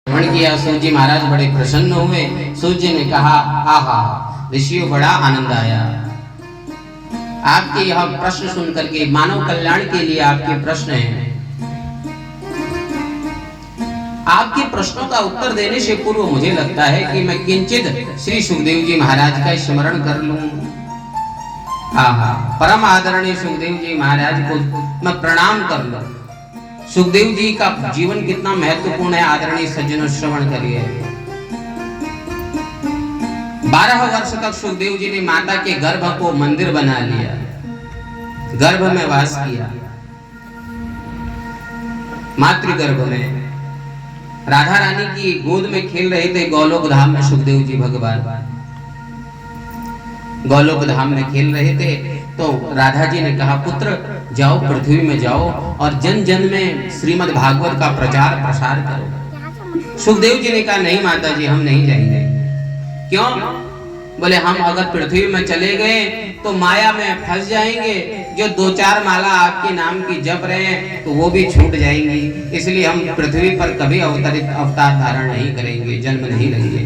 श्रवण किया। सूत जी महाराज बड़े प्रसन्न हुए। सूत जी ने कहा, आहा ऋषियों बड़ा आनंद आया आपके यह प्रश्न सुन करके। मानव कल्याण के लिए आपके प्रश्न हैं। आपके प्रश्नों का उत्तर देने से पूर्व मुझे लगता है कि मैं किंचित श्री सुखदेव जी महाराज का स्मरण कर लूं। आहा परम आदरणीय सुखदेव जी महाराज को मैं प्रणाम कर लूं। सुखदेव जी का जीवन कितना महत्वपूर्ण है आदरणीय सज्जनों, श्रवण करिए। 12 वर्ष तक सुखदेव जी ने माता के गर्भ को मंदिर बना लिया, गर्भ में वास किया। मातृगर्भ में राधा रानी की गोद में खेल रहे थे। गोलोक धाम में सुखदेव जी भगवान गोलोक धाम में खेल रहे थे। तो राधा जी ने कहा, पुत्र जाओ पृथ्वी में जाओ और जन जन में श्रीमद् भागवत का प्रचार प्रसार करो। सुखदेव जी ने कहा, नहीं माता जी हम नहीं जाएंगे। क्यों? बोले हम अगर पृथ्वी में चले गए तो माया में फंस जाएंगे। जो 2-4 माला आपके नाम की जप रहे हैं तो वो भी छूट जाएंगी। इसलिए हम पृथ्वी पर कभी अवतार धारण नहीं करेंगे, जन्म नहीं लेंगे।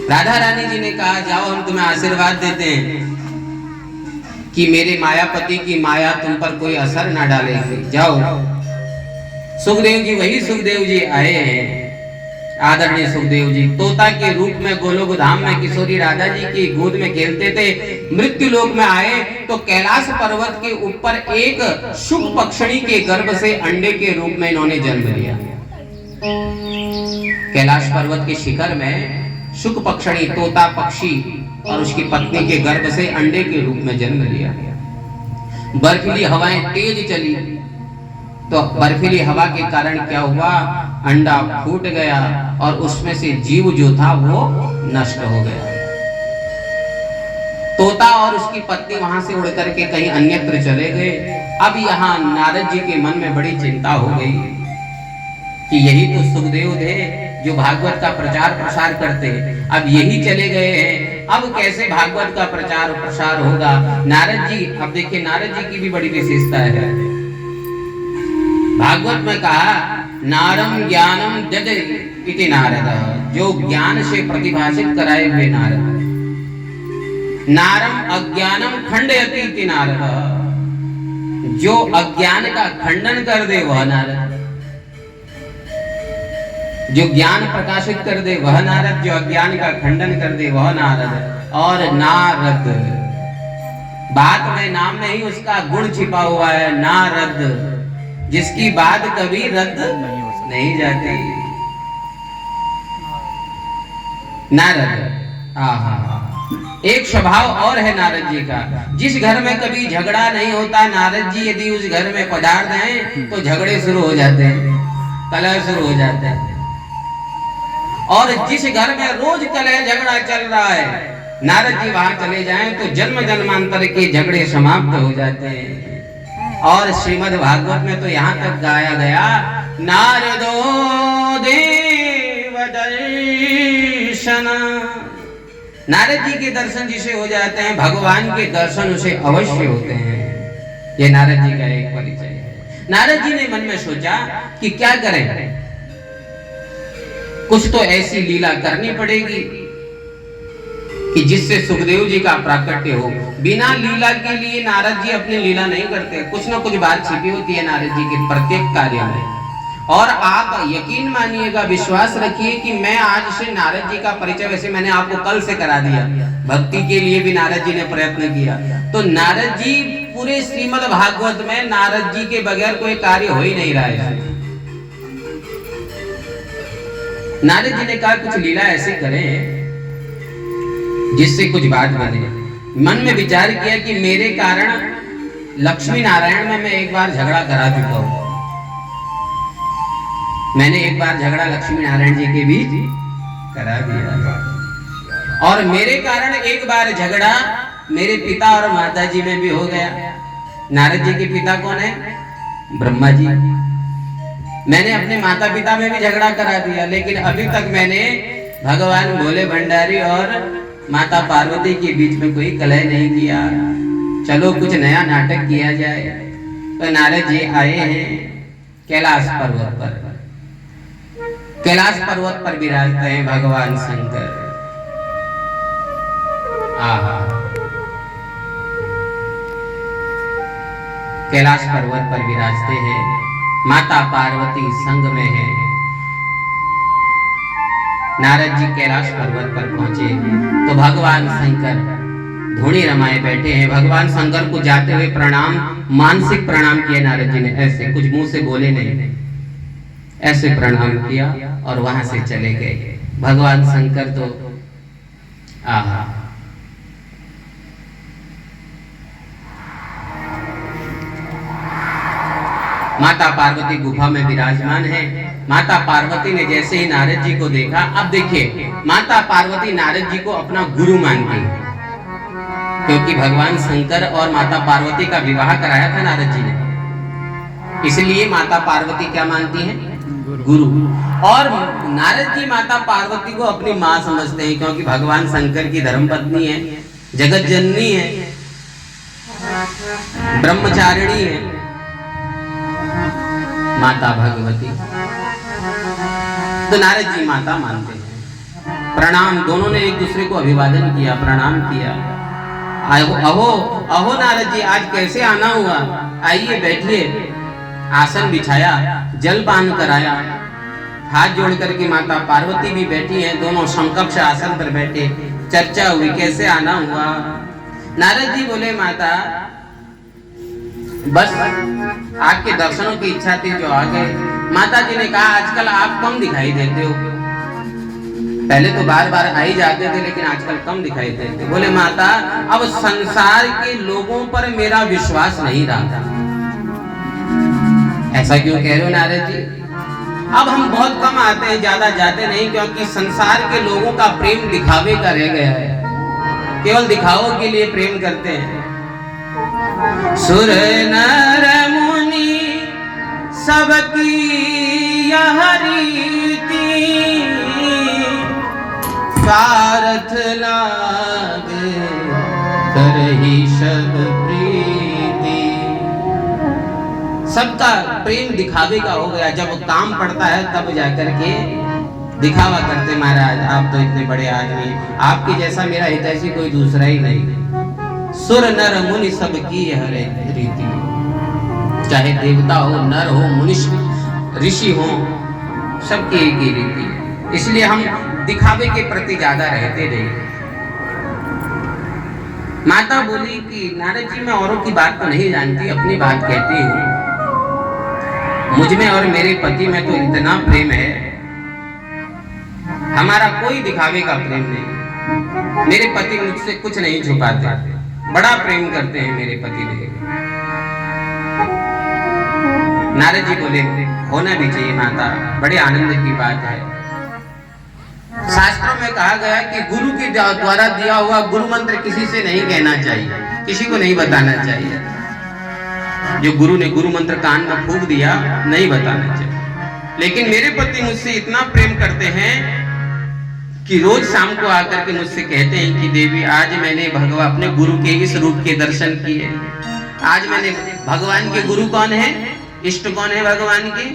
राधा रानी जी ने कहा, जाओ हम तुम्हें आशीर्वाद देते हैं कि मेरे मायापति की माया तुम पर कोई असर ना डालेगी, जाओ। सुखदेव जी, वही सुखदेव जी आए हैं, आदरणीय सुखदेव जी तोता के रूप में गोलोक धाम में किशोरी राधा जी की गोद में खेलते थे। मृत्यु लोक में आए तो कैलाश पर्वत के ऊपर एक शुक पक्षिणी के गर्भ से अंडे के रूप में इन्होंने जन्म लिया। कैलाश पर्वत के शिखर में शुक पक्षिणी तोता पक्षी और उसकी पत्नी के गर्भ से अंडे के रूप में जन्म लिया। बर्फीली हवाएं तेज चली तो बर्फीली हवा के कारण क्या हुआ, अंडा फूट गया और उसमें से जीव जो था वो नष्ट हो गया। तोता और उसकी पत्नी वहां से उड़ करके कहीं अन्यत्र चले गए। अब यहाँ नारद जी के मन में बड़ी चिंता हो गई कि यही तो सुखदेव थे जो भागवत का प्रचार प्रसार करते, अब यही चले गए हैं, अब कैसे भागवत का प्रचार प्रसार होगा। नारद जी, अब देखिए नारद जी की भी बड़ी विशेषता है। भागवत में कहा, नारम ज्ञानम जद इति नारद, जो ज्ञान से प्रतिभाषित कराए हुए नारद। नारम अज्ञानम खंडयति इति नारद, जो अज्ञान का खंडन कर दे वह नारद। जो ज्ञान प्रकाशित कर दे वह नारद, जो अज्ञान का खंडन कर दे वह नारद। और नारद बात में नाम नहीं, उसका गुण छिपा हुआ है, नारद, जिसकी बात कभी रद्द नहीं जाती। नारद, आहा, एक स्वभाव और है नारद जी का। जिस घर में कभी झगड़ा नहीं होता, नारद जी यदि उस घर में पधार दें तो झगड़े शुरू हो जाते हैं, कलह शुरू हो जाते हैं। और जिस घर में रोज कलह झगड़ा चल रहा है, नारद जी वहां चले जाएं तो जन्म जन्मांतर के झगड़े समाप्त हो जाते हैं। और श्रीमद् भागवत में तो यहाँ तक गाया गया, नारदो देव दर्शन, नारद जी के दर्शन जिसे हो जाते हैं, भगवान के दर्शन उसे अवश्य होते हैं। ये नारद जी का एक परिचय है। नारद जी ने मन में सोचा कि क्या करें, कुछ तो ऐसी लीला करनी पड़ेगी कि जिससे सुखदेव जी का प्राकट्य हो। बिना लीला के लिए नारद जी अपनी लीला नहीं करते, कुछ ना कुछ बात छिपी होती है नारद जी के प्रत्येक कार्य में। और आप यकीन मानिएगा, विश्वास रखिए कि मैं आज से नारद जी का परिचय, वैसे मैंने आपको कल से करा दिया, भक्ति के लिए भी नारद जी ने प्रयत्न किया। तो नारद जी पूरे श्रीमद् भागवत में नारद जी के बगैर कोई कार्य हो ही नहीं रहा है। नारद जी ने कहा, कुछ लीला ऐसे करें जिससे कुछ बात बने। मन में विचार किया कि मेरे कारण लक्ष्मी नारायण में मैं एक बार झगड़ा करा चुका हूं। मैंने एक बार झगड़ा लक्ष्मी नारायण जी के बीच करा दिया, और मेरे कारण एक बार झगड़ा मेरे पिता और माता जी में भी हो गया। नारद जी के पिता कौन है? ब्रह्मा जी। मैंने अपने माता पिता में भी झगड़ा करा दिया, लेकिन अभी तक मैंने भगवान भोले भंडारी और माता पार्वती के बीच में कोई कलह नहीं किया। चलो कुछ नया नाटक किया जाए। तो नारद जी आए हैं कैलाश पर्वत पर। कैलाश पर्वत पर विराजते हैं भगवान शंकर। आहा, कैलाश पर्वत पर विराजते हैं, माता पार्वती संग में है। नारद जी कैलाश पर्वत पर पहुंचे तो भगवान शंकर धूणी रमाए बैठे हैं। भगवान शंकर को जाते हुए प्रणाम, मानसिक प्रणाम किए नारद जी ने, ऐसे कुछ मुंह से बोले नहीं, ऐसे प्रणाम किया और वहां से चले गए। भगवान शंकर तो आहा, माता पार्वती गुफा में विराजमान है। माता पार्वती ने जैसे ही नारद जी को देखा, अब देखिए माता पार्वती नारद जी को अपना गुरु मानती है, क्योंकि भगवान शंकर और माता पार्वती का विवाह कराया था नारद जी ने, इसलिए माता पार्वती क्या मानती है? गुरु। और नारद जी माता पार्वती को अपनी माँ समझते हैं, क्योंकि भगवान शंकर की धर्मपत्नी है, जगत जननी है, ब्रह्मचारिणी है माता भगवती। तो नारद जी माता मानते हैं। प्रणाम, दोनों ने एक दूसरे को अभिवादन किया, प्रणाम किया। अहो अहो नारद जी, आज कैसे आना हुआ? आइए बैठिए। आसन बिछाया, जल पान कराया, हाथ जोड़ करके माता पार्वती भी बैठी हैं, दोनों समकक्ष आसन पर बैठे। चर्चा हुई कैसे आना हुआ। नारद जी बोले माता बस आपके दर्शनों की इच्छा थी जो आ गए। माता जी ने कहा आजकल आप कम दिखाई देते हो, पहले तो बार बार आ ही जाते थे लेकिन आजकल कम दिखाई देते। बोले माता अब संसार के लोगों पर मेरा विश्वास नहीं रहा। ऐसा क्यों कह रहे हो नारद जी? अब हम बहुत कम आते हैं, ज्यादा जाते नहीं, क्योंकि संसार के लोगों का प्रेम दिखावे का रह गया है, केवल दिखावों के लिए प्रेम करते हैं। सुर नर मुनि सबकी यह रीति, स्वार्थ लागे करहि सब प्रीति। सबका प्रेम दिखावे का हो गया, जब काम पड़ता है तब जाकर के दिखावा करते। महाराज आप तो इतने बड़े आदमी, आपके जैसा मेरा हितैषी कोई दूसरा ही नहीं। सुर नर मुनि सबकी यह रीति, चाहे देवता हो, नर हो, मनुष्य, ऋषि हो, सबकी एक ही रीति। इसलिए हम दिखावे के प्रति ज्यादा रहते नहीं। माता बोली कि नारद जी मैं औरों की बात तो नहीं जानती, अपनी बात कहती हूँ। मुझ में और मेरे पति में तो इतना प्रेम है, हमारा कोई दिखावे का प्रेम नहीं। मेरे पति मुझसे कुछ नहीं छुपाते, बड़ा प्रेम करते हैं मेरे पति देव। नारद जी बोले होना भी चाहिए माता, बड़े आनंद की बात है। शास्त्रों में कहा गया कि गुरु के द्वारा दिया हुआ गुरु मंत्र किसी से नहीं कहना चाहिए, किसी को नहीं बताना चाहिए। जो गुरु ने गुरु मंत्र कान में फूंक दिया, नहीं बताना चाहिए। लेकिन मेरे पति मुझसे इतना प्रेम करते हैं कि रोज शाम को आकर के मुझसे कहते हैं कि देवी आज मैंने भगवान अपने गुरु के इस रूप के दर्शन किए। आज मैंने भगवान के गुरु कौन है, इष्ट कौन है भगवान के?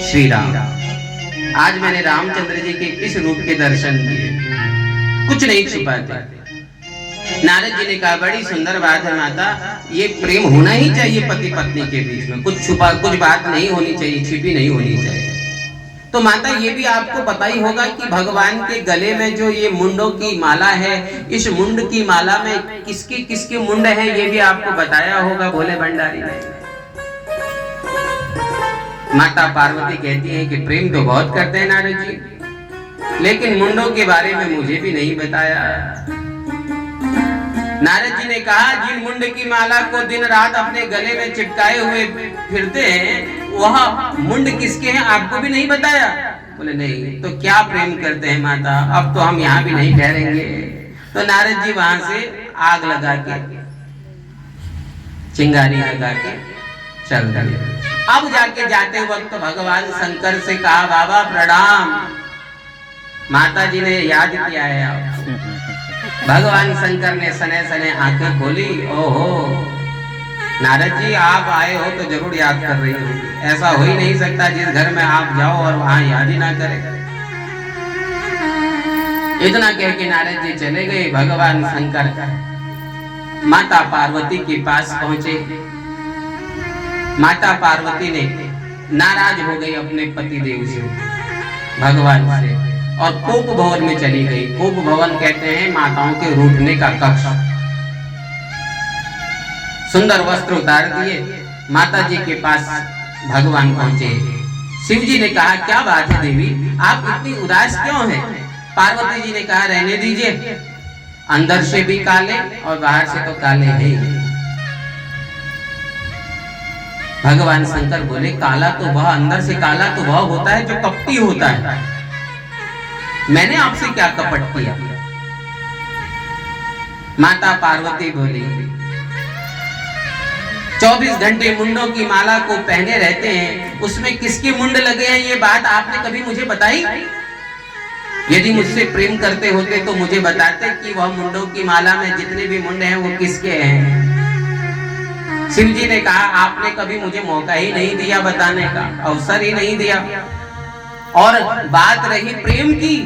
श्री राम। आज मैंने रामचंद्र जी के इस रूप के दर्शन किए, कुछ नहीं छुपाते। नारद जी ने कहा बड़ी सुंदर बात है माता, ये प्रेम होना ही चाहिए पति पत्नी के बीच में, कुछ बात नहीं होनी चाहिए, छिपी नहीं होनी चाहिए। तो माता ये भी आपको पता ही होगा कि भगवान के गले में जो ये मुंडों की माला है, इस मुंड की माला में किसके किसके मुंड है ये भी आपको बताया होगा भोले भंडारी ने। माता पार्वती कहती है कि प्रेम तो बहुत करते हैं नारद जी, लेकिन मुंडों के बारे में मुझे भी नहीं बताया। नारद जी ने कहा जिन मुंड की माला को दिन रात अपने गले में चिपकाए हुए फिरते हैं, वह मुंड किसके हैं आपको भी नहीं बताया? बोले नहीं। तो क्या प्रेम करते हैं माता, अब तो हम यहाँ भी नहीं ठहरेंगे। तो नारद जी वहां से आग लगा के, चिंगारी लगा के चल गए। अब जाते वक्त तो भगवान शंकर से कहा बाबा प्रणाम। माता जी ने याद किया है आपको। भगवान शंकर ने सने सने आंखें खोली, ओहो नारद जी आप आए हो तो जरूर याद कर रही हो, ऐसा हो ही नहीं सकता जिस घर में आप जाओ और वहां याद ही ना करें। इतना कह के नारद जी चले गए। भगवान शंकर माता पार्वती के पास पहुंचे। माता पार्वती ने नाराज हो गई अपने पति देव से, भगवान से, और कोप भवन में चली गई। कोप भवन कहते हैं माताओं के रूठने का कक्ष। सुंदर वस्त्र उतार दिए, माता जी के पास भगवान पहुंचे। शिव जी ने कहा क्या बात है देवी, आप इतनी उदास क्यों हैं? पार्वती जी ने कहा रहने दीजिए, अंदर से भी काले और बाहर से तो काले हैं। भगवान शंकर बोले काला तो वह, अंदर से काला तो वह होता है जो कपटी होता है। मैंने आपसे क्या कपट किया? माता पार्वती बोली 24 घंटे मुंडों की माला को पहने रहते हैं, उसमें किसके मुंड लगे हैं ये बात आपने कभी मुझे बताई? यदि मुझसे प्रेम करते होते तो मुझे बताते कि वह मुंडों की माला में जितने भी मुंड हैं वो किसके हैं। शिव जी ने कहा आपने कभी मुझे मौका ही नहीं दिया बताने का, अवसर ही नहीं दिया। और बात रही प्रेम की,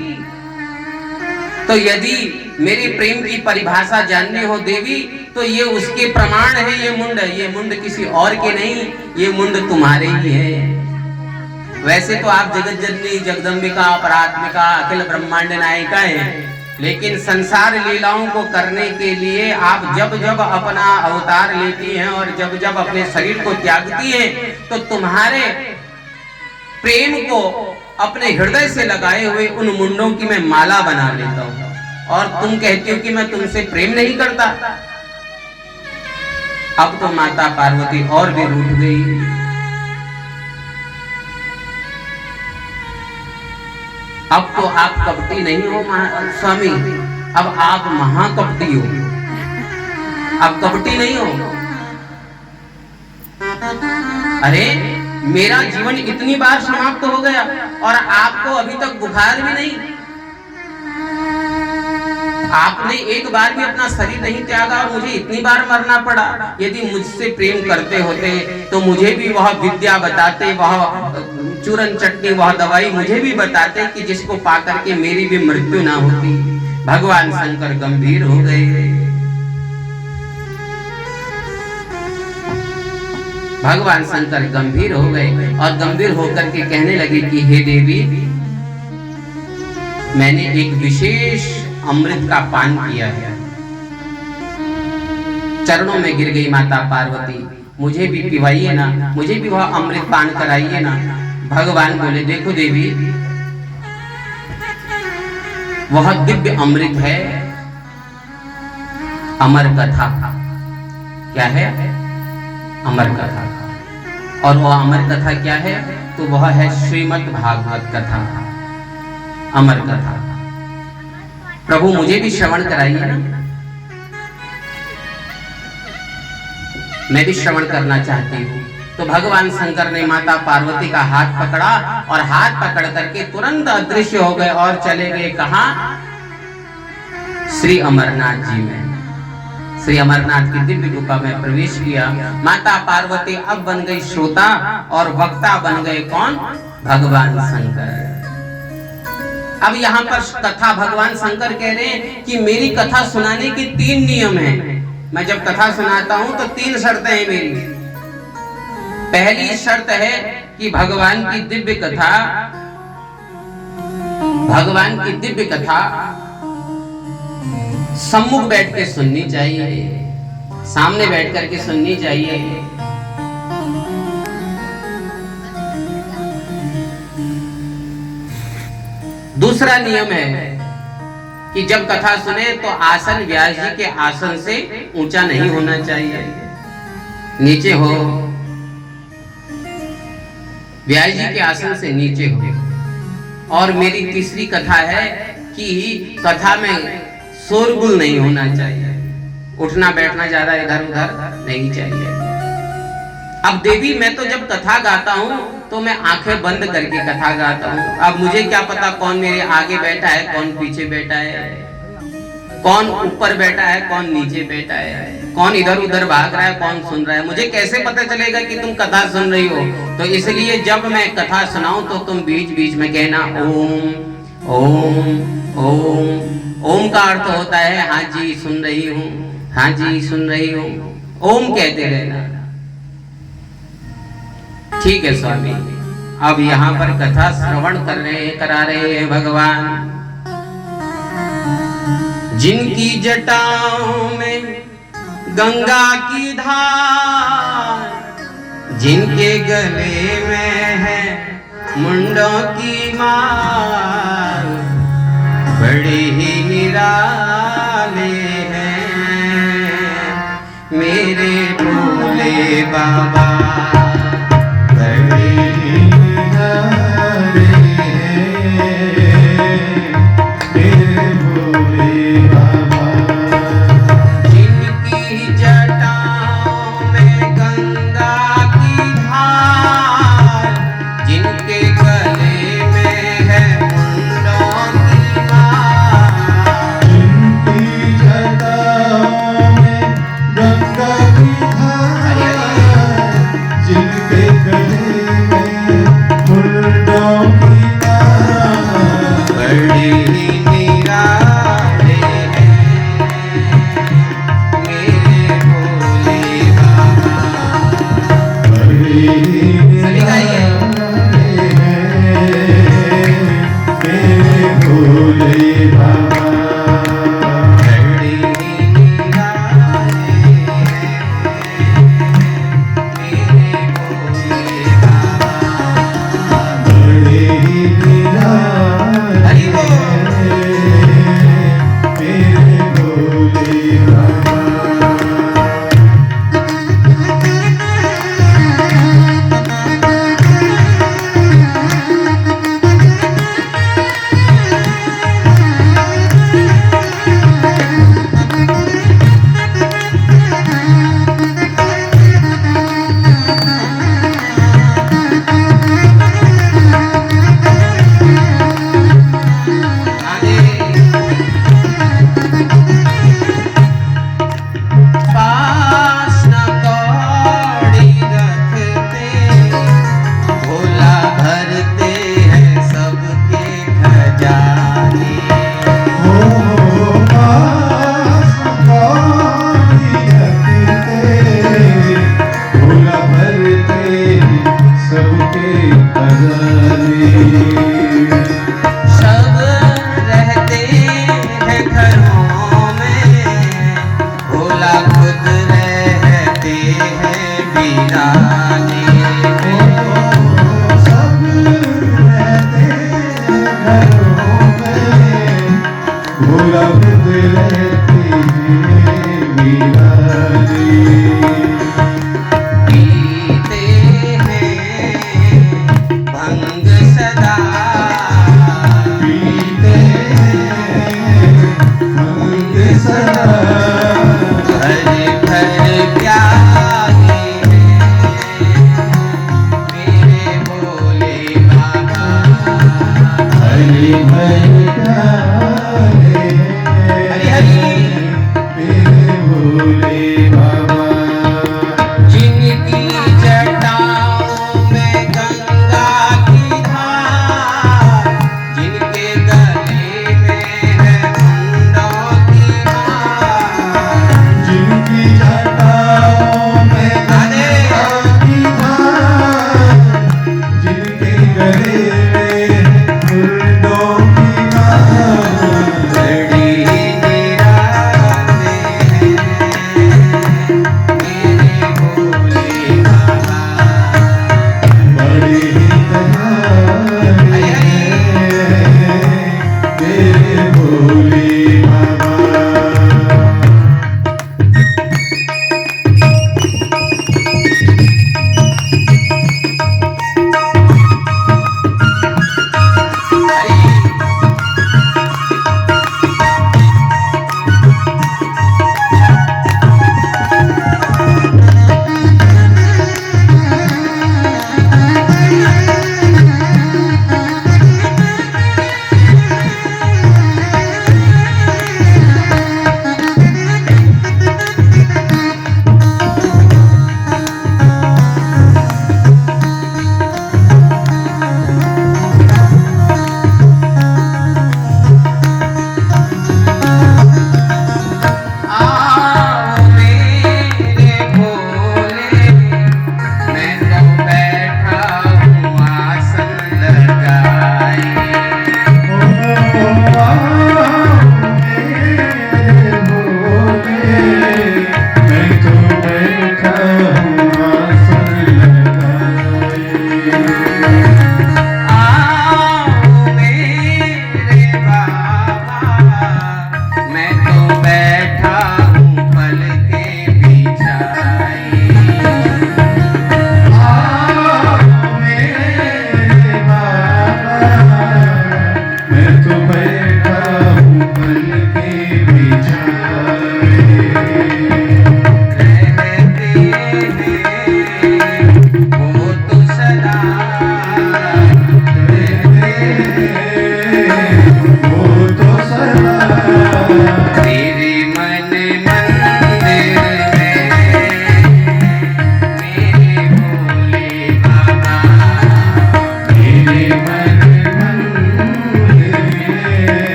तो यदि मेरे प्रेम की परिभाषा जाननी हो देवी तो ये उसके प्रमाण है। ये मुंड किसी और के नहीं, ये मुंड तुम्हारे ही है। वैसे तो आप जगत जननी जगदम्बिका परात्मिका अखिल ब्रह्मांड नायिका हैं, लेकिन संसार लीलाओं को करने के लिए आप जब जब अपना अवतार लेती हैं और जब जब अपने शरीर को त्यागती हैं तो तुम्हारे प्रेम को अपने हृदय से लगाए हुए उन मुंडों की मैं माला बना लेता हूं, और तुम कहती हो कि मैं तुमसे प्रेम नहीं करता। अब तो माता पार्वती और भी रूठ गई। अब तो आप कपटी नहीं हो स्वामी, अब आप महाकपटी हो, अब कपटी नहीं हो। अरे मेरा जीवन इतनी बार समाप्त हो गया और आपको अभी तक बुखार भी नहीं, आपने एक बार भी अपना शरीर नहीं त्यागा और मुझे इतनी बार मरना पड़ा। यदि मुझसे प्रेम करते होते तो मुझे भी वह विद्या बताते, वह चूरन चटनी, वह दवाई मुझे भी बताते कि जिसको पाकर के मेरी भी मृत्यु ना होती। भगवान शंकर गंभीर हो गए। भगवान शंकर गंभीर हो गए और गंभीर होकर के कहने लगे कि हे देवी, मैंने एक विशेष अमृत का पान किया है। चरणों में गिर गई माता पार्वती, मुझे भी पिवाइए ना, मुझे भी वह अमृत पान कराइए ना। भगवान बोले देखो देवी, वह दिव्य अमृत है अमर कथा। क्या है? अमर कथा। और वह अमर कथा क्या है? तो वह है श्रीमद् भागवत कथा, अमर कथा। प्रभु मुझे भी श्रवण कराइए ना, मैं भी श्रवण करना चाहती हूँ। तो भगवान शंकर ने माता पार्वती का हाथ पकड़ा और हाथ पकड़ करके तुरंत अदृश्य हो गए और चले गए कहाँ? श्री अमरनाथ जी में। श्री अमरनाथ की दिव्य गुफा में प्रवेश किया। माता पार्वती अब बन गई श्रोता और वक्ता बन गए कौन? भगवान शंकर। अब यहाँ पर कथा भगवान शंकर कह रहे हैं कि मेरी कथा सुनाने के 3 नियम हैं। मैं जब कथा सुनाता हूं तो 3 शर्तें हैं मेरी। पहली शर्त है कि भगवान की दिव्य कथा, भगवान की दिव्य कथा सम्मुख बैठ के सुननी चाहिए, सामने बैठ करके सुननी चाहिए। दूसरा नियम है कि जब कथा सुने तो आसन व्यास जी के आसन से ऊंचा नहीं होना चाहिए, नीचे हो, व्यास जी के आसन से नीचे हो। और मेरी तीसरी कथा है कि कथा में शोरगुल नहीं होना चाहिए, उठना बैठना ज्यादा इधर उधर नहीं चाहिए। अब देवी मैं तो जब कथा गाता हूँ तो मैं आंखें बंद करके कथा गाता हूँ। अब मुझे क्या पता कौन मेरे आगे बैठा है कौन पीछे बैठा है। कौन ऊपर बैठा है, कौन नीचे बैठा है, कौन इधर उधर भाग रहा है, कौन सुन रहा है। मुझे कैसे पता चलेगा कि तुम कथा सुन रही हो? तो इसलिए जब मैं कथा सुनाऊं तो तुम बीच बीच में कहना ओम ओम ओम। ओम का अर्थ होता है हाँ जी सुन रही हूँ, हाँ जी सुन रही हूँ, ओम कहते रहना। ठीक है स्वामी। अब यहाँ पर कथा श्रवण करा रहे हैं भगवान। जिनकी जटाओं में गंगा की धार, जिनके गले में है मुंडों की मार, बड़े ही निराले हैं मेरे भोले बाबा। हरि